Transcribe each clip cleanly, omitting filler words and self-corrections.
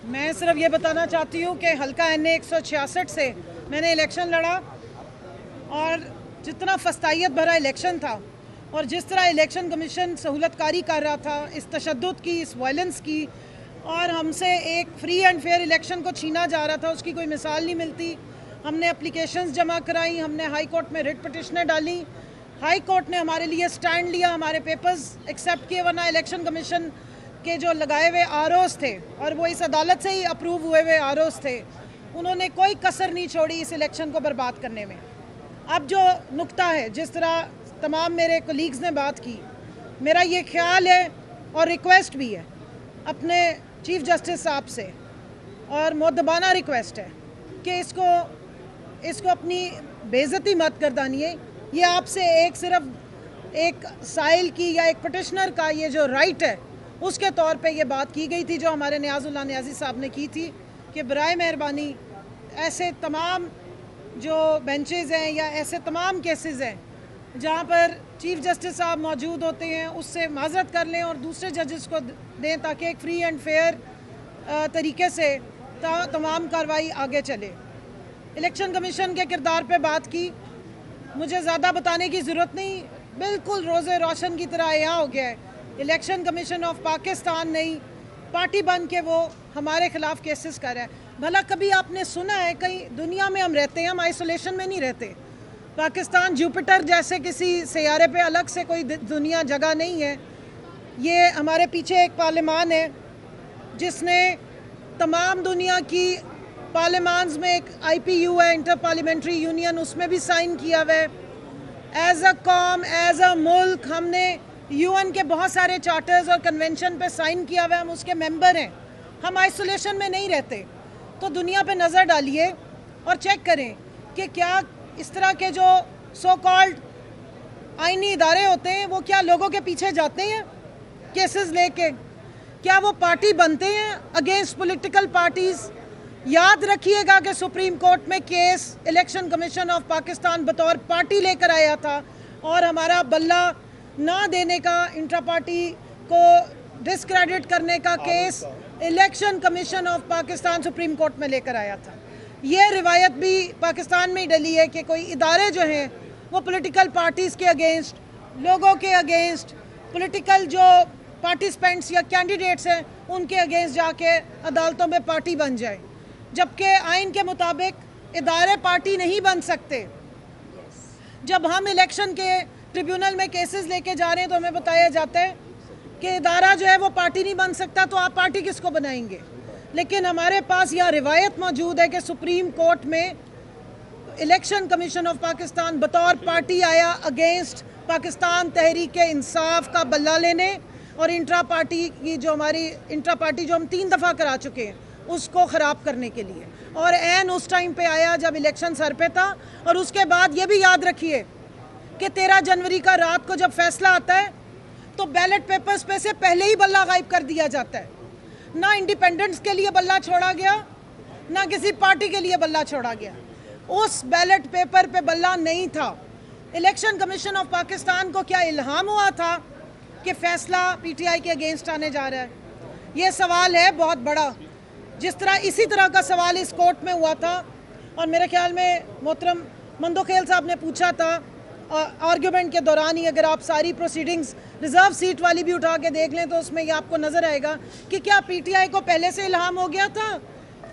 मैं सिर्फ ये बताना चाहती हूँ कि हल्का NA 166 से मैंने इलेक्शन लड़ा और जितना फस्तायत भरा इलेक्शन था और जिस तरह इलेक्शन कमीशन सहूलतकारी कर रहा था, इस तशद्दुद की, इस वायलेंस की, और हमसे एक फ्री एंड फेयर इलेक्शन को छीना जा रहा था, उसकी कोई मिसाल नहीं मिलती। हमने एप्लीकेशंस जमा कराई, हमने हाई कोर्ट में रिट पिटिशनें डाली, हाई कोर्ट ने हमारे लिए स्टैंड लिया, हमारे पेपर्स एक्सेप्ट किए, वरना इलेक्शन कमीशन के जो लगाए हुए आरओज़ थे, और वो इस अदालत से ही अप्रूव हुए हुए आरओज़ थे, उन्होंने कोई कसर नहीं छोड़ी इस इलेक्शन को बर्बाद करने में। अब जो नुक्ता है, जिस तरह तमाम मेरे कोलीग्स ने बात की, मेरा ये ख्याल है और रिक्वेस्ट भी है अपने चीफ जस्टिस साहब से, और मुअद्दबाना रिक्वेस्ट है कि इसको अपनी बेइज्जती मत गर्दानिए। ये आपसे सिर्फ एक साइल की या एक पटिशनर का ये जो राइट है, उसके तौर पे ये बात की गई थी जो हमारे नियाज़ुल्लाह नियाज़ी साहब ने की थी कि बराए मेहरबानी ऐसे तमाम जो बेंचेस हैं या ऐसे तमाम केसेस हैं जहाँ पर चीफ जस्टिस साहब मौजूद होते हैं, उससे माजरत कर लें और दूसरे जजेस को दें, ताकि एक फ्री एंड फेयर तरीके से तमाम कार्रवाई आगे चले। इलेक्शन कमीशन के किरदार पे बात की, मुझे ज़्यादा बताने की ज़रूरत नहीं, बिल्कुल रोज़े रोशन की तरह यहाँ हो गया है। इलेक्शन कमीशन ऑफ पाकिस्तान नहीं, पार्टी बन के वो हमारे ख़िलाफ़ केसेस कर रहा है। भला कभी आपने सुना है, कहीं दुनिया में हम रहते हैं, हम आइसोलेशन में नहीं रहते। पाकिस्तान जुपिटर जैसे किसी सैयारे पे अलग से कोई दुनिया जगह नहीं है। ये हमारे पीछे एक पार्लियामान है जिसने तमाम दुनिया की पार्लियामान्स में, एक IPU है, इंटर पार्लियामेंट्री यूनियन, उसमें भी साइन किया हुआ है। एज अ कौम, एज अ मुल्क हमने UN के बहुत सारे चार्टर्स और कन्वेंशन पे साइन किया हुआ है, हम उसके मेंबर हैं। हम आइसोलेशन में नहीं रहते। तो दुनिया पे नज़र डालिए और चेक करें कि क्या इस तरह के जो सो कॉल्ड आईनी इदारे होते हैं वो क्या लोगों के पीछे जाते हैं केसेस लेके? क्या वो पार्टी बनते हैं अगेंस्ट पॉलिटिकल पार्टीज़? याद रखिएगा कि सुप्रीम कोर्ट में case election commission of Pakistan बतौर पार्टी लेकर आया था और हमारा बल्ला ना देने का, इंट्रा पार्टी को डिस्क्रेडिट करने का case election commission of Pakistan supreme court में लेकर आया था। ये रिवायत भी पाकिस्तान में ही डली है कि कोई इदारे जो हैं वो पॉलिटिकल पार्टीज़ के अगेंस्ट, लोगों के अगेंस्ट, पॉलिटिकल जो पार्टिसिपेंट्स या कैंडिडेट्स हैं उनके अगेंस्ट जाके अदालतों में पार्टी बन जाए, जबकि आइन के मुताबिक इदारे पार्टी नहीं बन सकते। जब हम इलेक्शन के ट्रिब्यूनल में केसेस लेके जा रहे हैं तो हमें बताया जाता है कि इदारा जो है वो पार्टी नहीं बन सकता, तो आप पार्टी किसको बनाएंगे? लेकिन हमारे पास यह रिवायत मौजूद है कि सुप्रीम कोर्ट में इलेक्शन कमीशन ऑफ पाकिस्तान बतौर पार्टी आया अगेंस्ट पाकिस्तान तहरीक इंसाफ का बल्ला लेने और इंट्रा पार्टी की जो हमारी इंट्रा पार्टी जो हम 3 दफ़ा करा चुके हैं उसको ख़राब करने के लिए। और ऐन उस टाइम पे आया जब इलेक्शन सर पे था। और उसके बाद ये भी याद रखिए कि 13 जनवरी का रात को जब फैसला आता है तो बैलेट पेपर्स पे से पहले ही बल्ला गायब कर दिया जाता है। ना इंडिपेंडेंट्स के लिए बल्ला छोड़ा गया, ना किसी पार्टी के लिए बल्ला छोड़ा गया। उस बैलेट पेपर पे बल्ला नहीं था। इलेक्शन कमीशन ऑफ पाकिस्तान को क्या इल्हाम हुआ था कि फैसला PTI के अगेंस्ट आने जा रहा है? ये सवाल है बहुत बड़ा। जिस तरह इसी तरह का सवाल इस कोर्ट में हुआ था और मेरे ख्याल में मोहतरम मंदोखेल साहब ने पूछा था आर्ग्यूमेंट के दौरान ही, अगर आप सारी प्रोसीडिंग्स रिजर्व सीट वाली भी उठा के देख लें तो उसमें ये आपको नज़र आएगा कि क्या PTI को पहले से इल्हाम हो गया था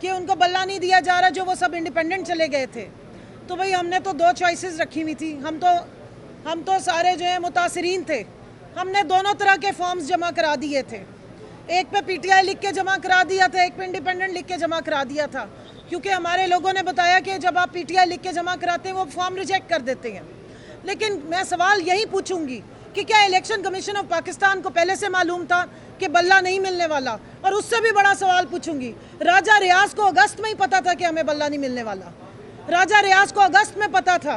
कि उनको बल्ला नहीं दिया जा रहा, जो वो सब इंडिपेंडेंट चले गए थे। तो भाई हमने तो 2 चॉइसेस रखी हुई थी। हम तो सारे जो हैं मुतासरीन थे। हमने दोनों तरह के फॉर्म्स जमा करा दिए थे। एक पे PTI लिख के जमा करा दिया था, एक पे इंडिपेंडेंट लिख के जमा करा दिया था, क्योंकि हमारे लोगों ने बताया कि जब आप PTI लिख के जमा कराते हैं वो फॉर्म रिजेक्ट कर देते हैं। लेकिन मैं सवाल यही पूछूंगी कि क्या इलेक्शन कमीशन ऑफ पाकिस्तान को पहले से मालूम था कि बल्ला नहीं मिलने वाला? और उससे भी बड़ा सवाल पूछूंगी, राजा रियाज को अगस्त में ही पता था कि हमें बल्ला नहीं मिलने वाला। राजा रियाज को अगस्त में पता था,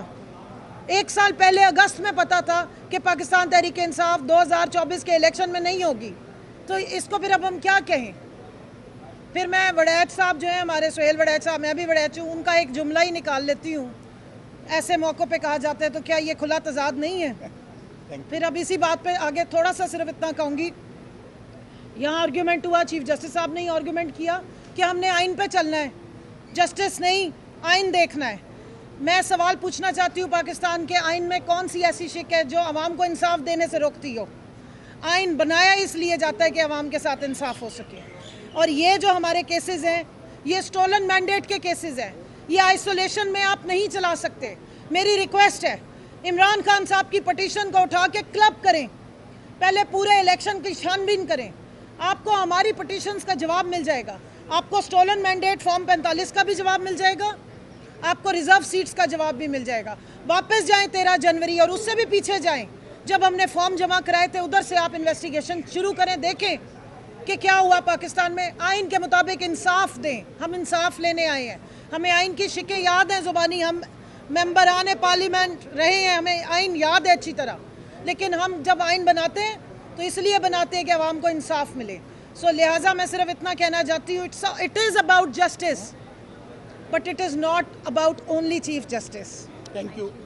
1 साल पहले अगस्त में पता था कि पाकिस्तान तहरीक इंसाफ 2024 के इलेक्शन में नहीं होगी। तो इसको फिर अब हम क्या कहें? फिर मैं वड़ैच साहब जो है हमारे, सुहेल वड़ैच साहब, मैं भी वड़ैच हूँ, उनका एक जुमला ही निकाल लेती हूँ। ऐसे मौक़ों पे कहा जाता है तो क्या ये खुला तजाद नहीं है? फिर अब इसी बात पे आगे थोड़ा सा सिर्फ इतना कहूँगी, यहाँ आर्ग्यूमेंट हुआ, चीफ जस्टिस साहब ने ही आर्ग्यूमेंट किया कि हमने आइन पे चलना है, जस्टिस नहीं आइन देखना है। मैं सवाल पूछना चाहती हूँ, पाकिस्तान के आइन में कौन सी ऐसी शिक है जो आवाम को इंसाफ देने से रोकती हो? आइन बनाया इसलिए जाता है कि आवाम के साथ इंसाफ हो सके। और ये जो हमारे केसेस हैं, ये स्टोलन मैंडेट के केसेस हैं, ये आइसोलेशन में आप नहीं चला सकते। मेरी रिक्वेस्ट है, इमरान खान साहब की पटिशन को उठा के क्लब करें, पहले पूरे इलेक्शन की छानबीन करें, आपको हमारी पटिशन्स का जवाब मिल जाएगा। आपको स्टोलन मैंडेट फॉर्म 45 का भी जवाब मिल जाएगा, आपको रिजर्व सीट्स का जवाब भी मिल जाएगा। वापस जाएं 13 जनवरी और उससे भी पीछे जाएं, जब हमने फॉर्म जमा कराए थे उधर से आप इन्वेस्टिगेशन शुरू करें, देखें कि क्या हुआ पाकिस्तान में। आइन के मुताबिक इंसाफ दें, हम इंसाफ लेने आए हैं। हमें आइन की शिकें याद हैं ज़ुबानी, हम मेंबर आने पार्लियामेंट रहे हैं, हमें आइन याद है अच्छी तरह। लेकिन हम जब आइन बनाते हैं तो इसलिए बनाते हैं कि आवाम को इंसाफ मिले। सो लिहाजा मैं सिर्फ इतना कहना चाहती हूँ, it is about justice, but it is not about only chief justice. Thank you.